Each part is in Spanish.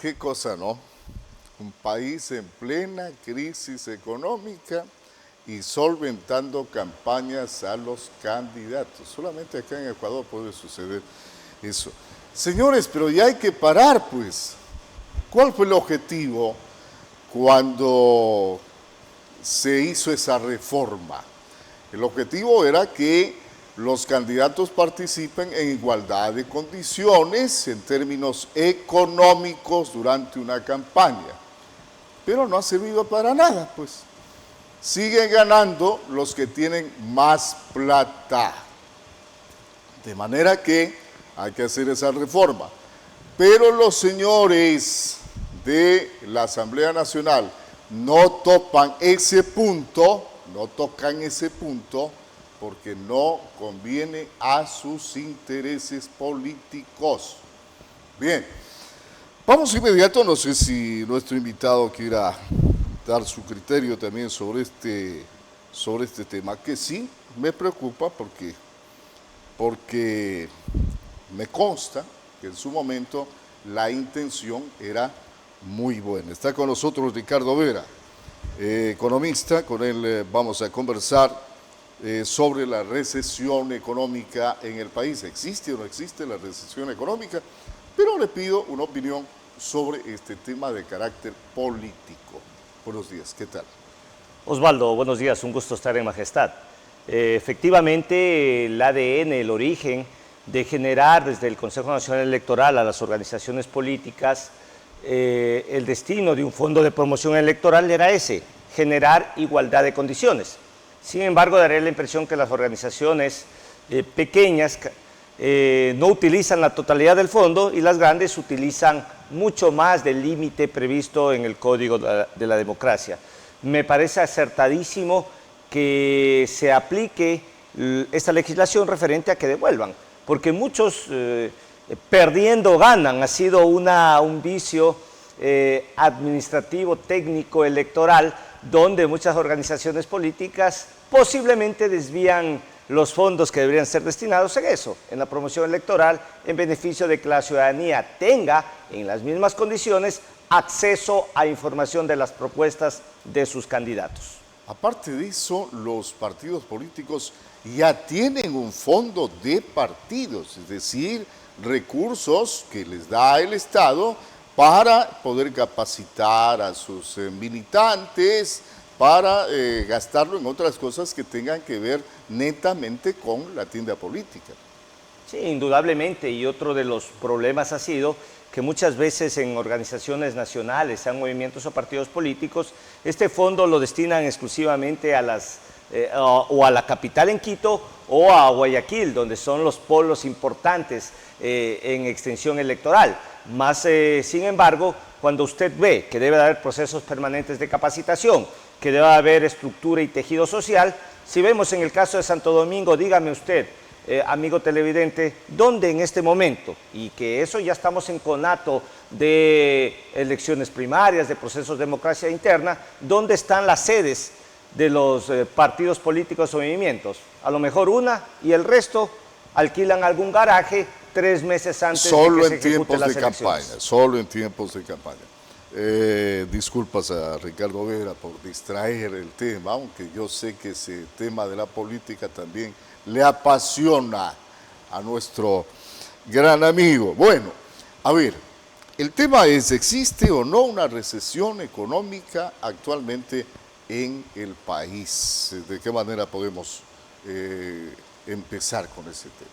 Qué cosa, ¿no? Un país en plena crisis económica y solventando campañas a los candidatos. Solamente acá en Ecuador puede suceder eso. Señores, pero ya hay que parar, pues. ¿Cuál fue el objetivo cuando se hizo esa reforma? El objetivo era que los candidatos participen en igualdad de condiciones en términos económicos durante una campaña. Pero no ha servido para nada, pues. Siguen ganando los que tienen más plata. De manera que hay que hacer esa reforma. Pero los señores de la Asamblea Nacional no tocan ese punto, porque no conviene a sus intereses políticos. Bien, vamos inmediato, no sé si nuestro invitado quiera dar su criterio también sobre este tema, que sí me preocupa porque me consta que en su momento la intención era muy buena. Está con nosotros Ricardo Vera, economista, con él vamos a conversar sobre la recesión económica en el país. ¿Existe o no existe la recesión económica? Pero le pido una opinión sobre este tema de carácter político. Buenos días, ¿qué tal? Osvaldo, buenos días, un gusto estar en Majestad. Efectivamente, el ADN, el origen de generar desde el Consejo Nacional Electoral a las organizaciones políticas, el destino de un fondo de promoción electoral era ese, generar igualdad de condiciones. Sin embargo, daría la impresión que las organizaciones pequeñas no utilizan la totalidad del fondo y las grandes utilizan mucho más del límite previsto en el Código de la Democracia. Me parece acertadísimo que se aplique esta legislación referente a que devuelvan, porque muchos perdiendo ganan. Ha sido un vicio administrativo, técnico, electoral, donde muchas organizaciones políticas posiblemente desvían los fondos que deberían ser destinados en eso, en la promoción electoral, en beneficio de que la ciudadanía tenga, en las mismas condiciones, acceso a información de las propuestas de sus candidatos. Aparte de eso, los partidos políticos ya tienen un fondo de partidos, es decir, recursos que les da el Estado para poder capacitar a sus militantes, para gastarlo en otras cosas que tengan que ver netamente con la tienda política. Sí, indudablemente, y otro de los problemas ha sido que muchas veces en organizaciones nacionales, sean movimientos o partidos políticos, este fondo lo destinan exclusivamente a o a la capital en Quito o a Guayaquil, donde son los polos importantes en extensión electoral. Sin embargo, cuando usted ve que debe haber procesos permanentes de capacitación, que debe haber estructura y tejido social, si vemos en el caso de Santo Domingo, dígame usted, amigo televidente, ¿dónde en este momento? Y que eso ya estamos en conato de elecciones primarias, de procesos de democracia interna, ¿dónde están las sedes de los partidos políticos o movimientos? A lo mejor una, y el resto alquilan algún garaje 3 meses antes solo de que se ejecuten las elecciones. Solo en tiempos de campaña. Disculpas a Ricardo Vera por distraer el tema, aunque yo sé que ese tema de la política también le apasiona a nuestro gran amigo. Bueno, a ver, el tema es, ¿existe o no una recesión económica actualmente en el país? ¿De qué manera podemos empezar con ese tema?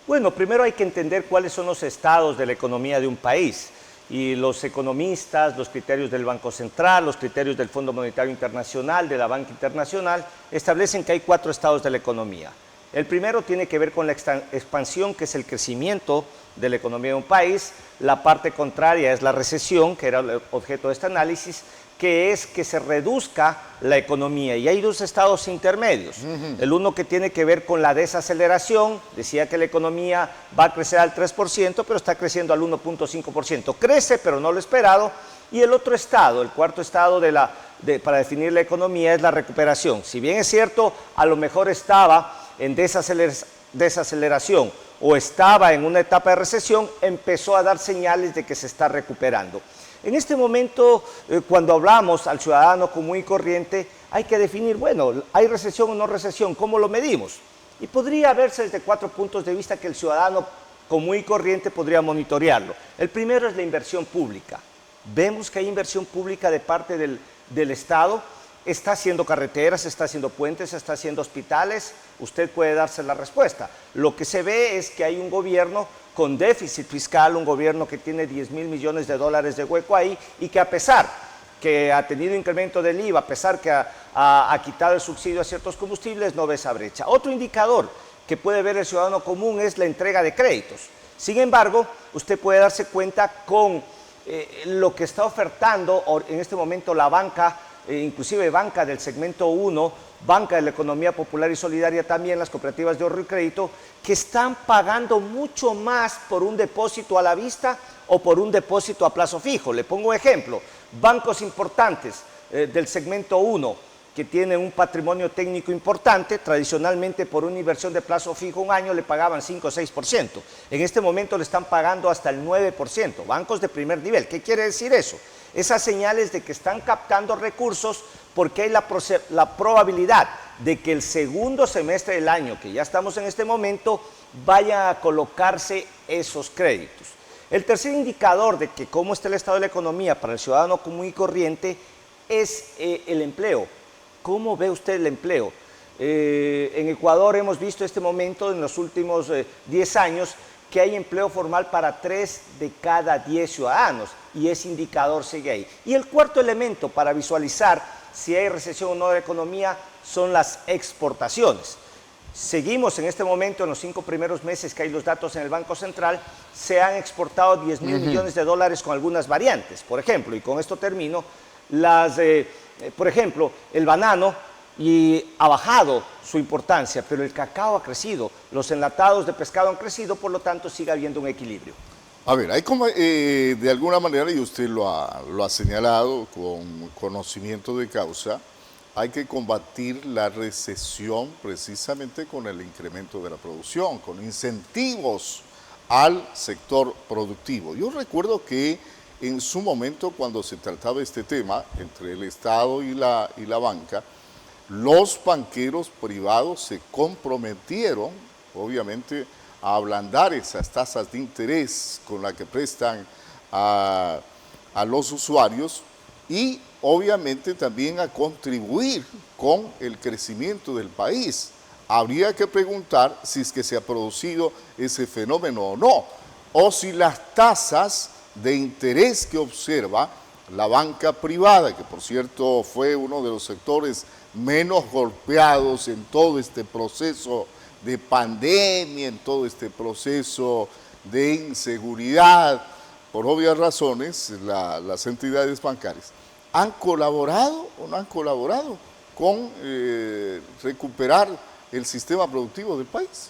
Bueno, primero hay que entender cuáles son los estados de la economía de un país. Y los economistas, los criterios del Banco Central, los criterios del Fondo Monetario Internacional, de la Banca Internacional, establecen que hay 4 estados de la economía. El primero tiene que ver con la expansión, que es el crecimiento de la economía de un país. La parte contraria es la recesión, que era el objeto de este análisis, que es que se reduzca la economía. Y hay 2 estados intermedios. El uno que tiene que ver con la desaceleración, decía que la economía va a crecer al 3%, pero está creciendo al 1.5%. Crece, pero no lo esperado. Y el otro estado, el cuarto estado para definir la economía, es la recuperación. Si bien es cierto, a lo mejor estaba en desaceleración o estaba en una etapa de recesión, empezó a dar señales de que se está recuperando. En este momento, cuando hablamos al ciudadano común y corriente, hay que definir, bueno, ¿hay recesión o no recesión? ¿Cómo lo medimos? Y podría verse desde 4 puntos de vista que el ciudadano común y corriente podría monitorearlo. El primero es la inversión pública. Vemos que hay inversión pública de parte del Estado, está haciendo carreteras, está haciendo puentes, está haciendo hospitales, usted puede darse la respuesta. Lo que se ve es que hay un gobierno con déficit fiscal, un gobierno que tiene 10.000 millones de dólares de hueco ahí y que a pesar que ha tenido incremento del IVA, a pesar que ha quitado el subsidio a ciertos combustibles, no ve esa brecha. Otro indicador que puede ver el ciudadano común es la entrega de créditos. Sin embargo, usted puede darse cuenta con lo que está ofertando en este momento la banca, inclusive banca del segmento 1, banca de la economía popular y solidaria también, las cooperativas de ahorro y crédito, que están pagando mucho más por un depósito a la vista o por un depósito a plazo fijo. Le pongo un ejemplo, bancos importantes del segmento 1, que tienen un patrimonio técnico importante, tradicionalmente por una inversión de plazo fijo un año le pagaban 5 o 6%. En este momento le están pagando hasta el 9%, bancos de primer nivel. ¿Qué quiere decir eso? Esas señales de que están captando recursos porque hay la probabilidad de que el segundo semestre del año, que ya estamos en este momento, vayan a colocarse esos créditos. El tercer indicador de que cómo está el estado de la economía para el ciudadano común y corriente es el empleo. ¿Cómo ve usted el empleo? En Ecuador hemos visto este momento en los últimos 10 años que hay empleo formal para 3 de cada 10 ciudadanos y ese indicador sigue ahí. Y el cuarto elemento para visualizar si hay recesión o no de la economía son las exportaciones. Seguimos en este momento, en los 5 primeros meses que hay los datos en el Banco Central, se han exportado 10.000 millones de dólares con algunas variantes. Por ejemplo, y con esto termino, por ejemplo, el banano ha bajado su importancia, pero el cacao ha crecido, los enlatados de pescado han crecido, por lo tanto sigue habiendo un equilibrio. A ver, hay como, de alguna manera, y usted lo ha señalado con conocimiento de causa, hay que combatir la recesión precisamente con el incremento de la producción, con incentivos al sector productivo. Yo recuerdo que en su momento, cuando se trataba este tema entre el Estado y la banca, los banqueros privados se comprometieron, obviamente, a ablandar esas tasas de interés con las que prestan a los usuarios y, obviamente, también a contribuir con el crecimiento del país. Habría que preguntar si es que se ha producido ese fenómeno o no, o si las tasas de interés que observa la banca privada, que por cierto fue uno de los sectores menos golpeados en todo este proceso de pandemia, en todo este proceso de inseguridad, por obvias razones, las entidades bancarias, ¿han colaborado o no han colaborado con recuperar el sistema productivo del país?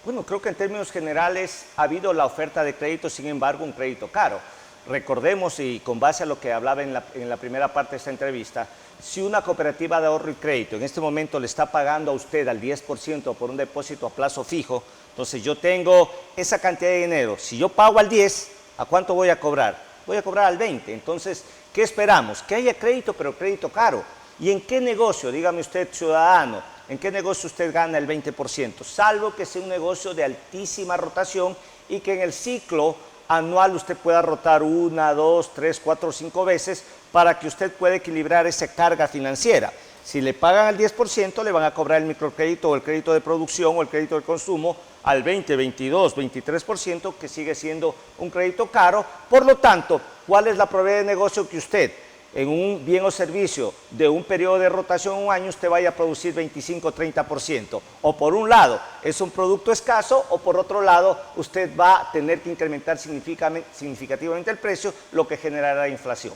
Bueno, creo que en términos generales ha habido la oferta de crédito, sin embargo, un crédito caro. Recordemos, y con base a lo que hablaba en la primera parte de esta entrevista, si una cooperativa de ahorro y crédito en este momento le está pagando a usted al 10% por un depósito a plazo fijo, entonces yo tengo esa cantidad de dinero. Si yo pago al 10, ¿a cuánto voy a cobrar? Voy a cobrar al 20. Entonces, ¿qué esperamos? Que haya crédito, pero crédito caro. ¿Y en qué negocio, dígame usted, ciudadano, en qué negocio usted gana el 20%? Salvo que sea un negocio de altísima rotación y que en el ciclo anual usted pueda rotar 1, 2, 3, 4, 5 veces para que usted pueda equilibrar esa carga financiera. Si le pagan al 10%, le van a cobrar el microcrédito o el crédito de producción o el crédito de consumo al 20, 22, 23%, que sigue siendo un crédito caro. Por lo tanto, ¿cuál es la probabilidad de negocio que usted, en un bien o servicio de un periodo de rotación un año, usted vaya a producir 25 o 30%? O por un lado, es un producto escaso, o por otro lado, usted va a tener que incrementar significativamente el precio, lo que generará inflación.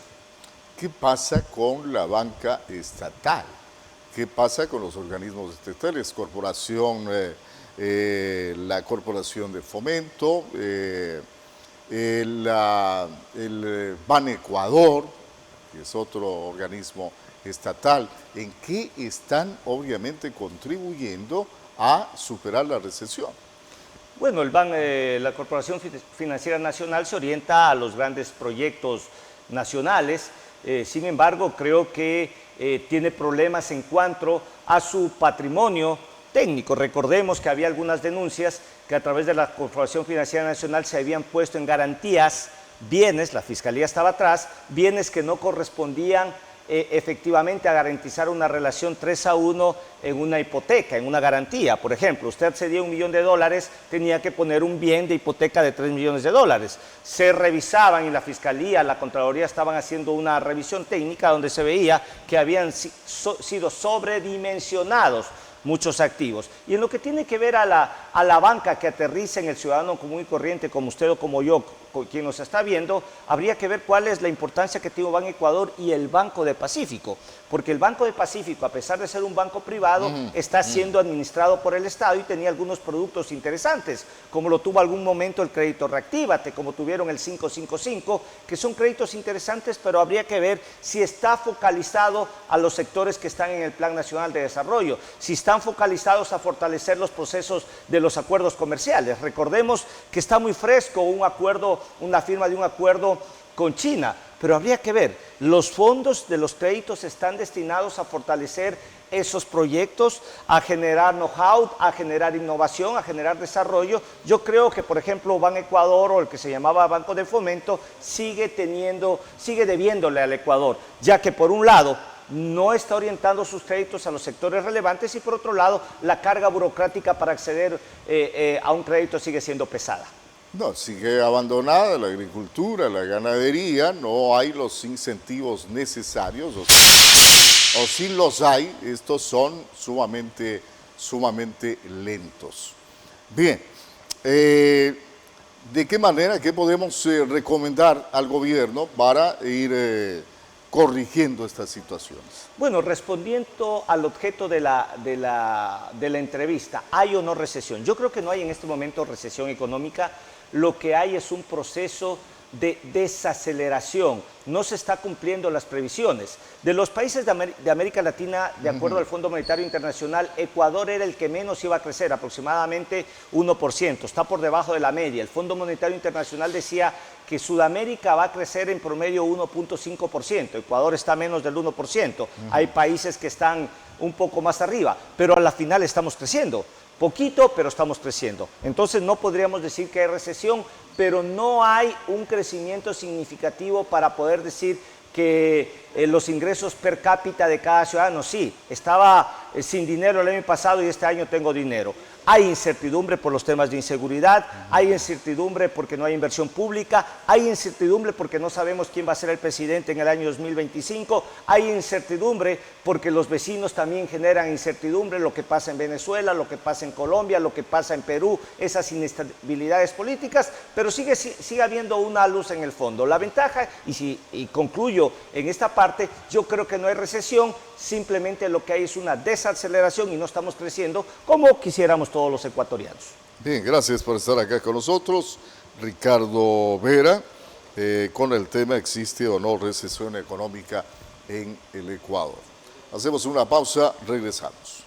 ¿Qué pasa con la banca estatal? ¿Qué pasa con los organismos estatales? La Corporación de Fomento, el Banecuador, que es otro organismo estatal, ¿en qué están obviamente contribuyendo a superar la recesión? Bueno, la Corporación Financiera Nacional se orienta a los grandes proyectos nacionales, sin embargo, creo que tiene problemas en cuanto a su patrimonio técnico. Recordemos que había algunas denuncias que a través de la Corporación Financiera Nacional se habían puesto en garantías bienes, la Fiscalía estaba atrás, bienes que no correspondían efectivamente a garantizar una relación 3-1 en una hipoteca, en una garantía. Por ejemplo, usted cedía $1 millón, tenía que poner un bien de hipoteca de $3 millones. Se revisaban y la Fiscalía, la Contraloría estaban haciendo una revisión técnica donde se veía que habían sido sobredimensionados muchos activos. Y en lo que tiene que ver a la banca que aterriza en el ciudadano común y corriente, como usted o como yo, quien nos está viendo, habría que ver cuál es la importancia que tiene Ban Ecuador y el Banco de Pacífico, porque el Banco de Pacífico, a pesar de ser un banco privado, está siendo administrado por el Estado y tenía algunos productos interesantes, como lo tuvo algún momento el crédito Reactívate, como tuvieron el 555, que son créditos interesantes, pero habría que ver si está focalizado a los sectores que están en el Plan Nacional de Desarrollo, si están focalizados a fortalecer los procesos de los acuerdos comerciales. Recordemos que está muy fresco una firma de un acuerdo con China, pero habría que ver, los fondos de los créditos están destinados a fortalecer esos proyectos, a generar know-how, a generar innovación, a generar desarrollo. Yo creo que, por ejemplo, Ban Ecuador, o el que se llamaba Banco de Fomento, sigue debiéndole al Ecuador, ya que por un lado no está orientando sus créditos a los sectores relevantes y por otro lado la carga burocrática para acceder a un crédito sigue siendo pesada. No, sigue abandonada la agricultura, la ganadería, no hay los incentivos necesarios, o si los hay, estos son sumamente lentos. Bien, ¿de qué manera, qué podemos recomendar al gobierno para ir corrigiendo estas situaciones? Bueno, respondiendo al objeto de la entrevista, ¿hay o no recesión? Yo creo que no hay en este momento recesión económica. Lo que hay es un proceso de desaceleración. No se está cumpliendo las previsiones. De los países de América Latina, de acuerdo al Fondo Monetario Internacional, Ecuador era el que menos iba a crecer, aproximadamente 1%. Está por debajo de la media. El Fondo Monetario Internacional decía que Sudamérica va a crecer en promedio 1.5%. Ecuador está menos del 1%. Hay países que están un poco más arriba, pero a la final estamos creciendo. Poquito, pero estamos creciendo. Entonces no podríamos decir que hay recesión, pero no hay un crecimiento significativo para poder decir que los ingresos per cápita de cada ciudadano, sí, estaba sin dinero el año pasado y este año tengo dinero. Hay incertidumbre por los temas de inseguridad, hay incertidumbre porque no hay inversión pública, hay incertidumbre porque no sabemos quién va a ser el presidente en el año 2025, hay incertidumbre porque los vecinos también generan incertidumbre, lo que pasa en Venezuela, lo que pasa en Colombia, lo que pasa en Perú, esas inestabilidades políticas, pero sigue habiendo una luz en el fondo. La ventaja, y concluyo en esta parte, yo creo que no hay recesión, simplemente lo que hay es una desaceleración y no estamos creciendo como quisiéramos todos los ecuatorianos. Bien, gracias por estar acá con nosotros. Ricardo Vera, con el tema ¿existe o no recesión económica en el Ecuador? Hacemos una pausa, regresamos.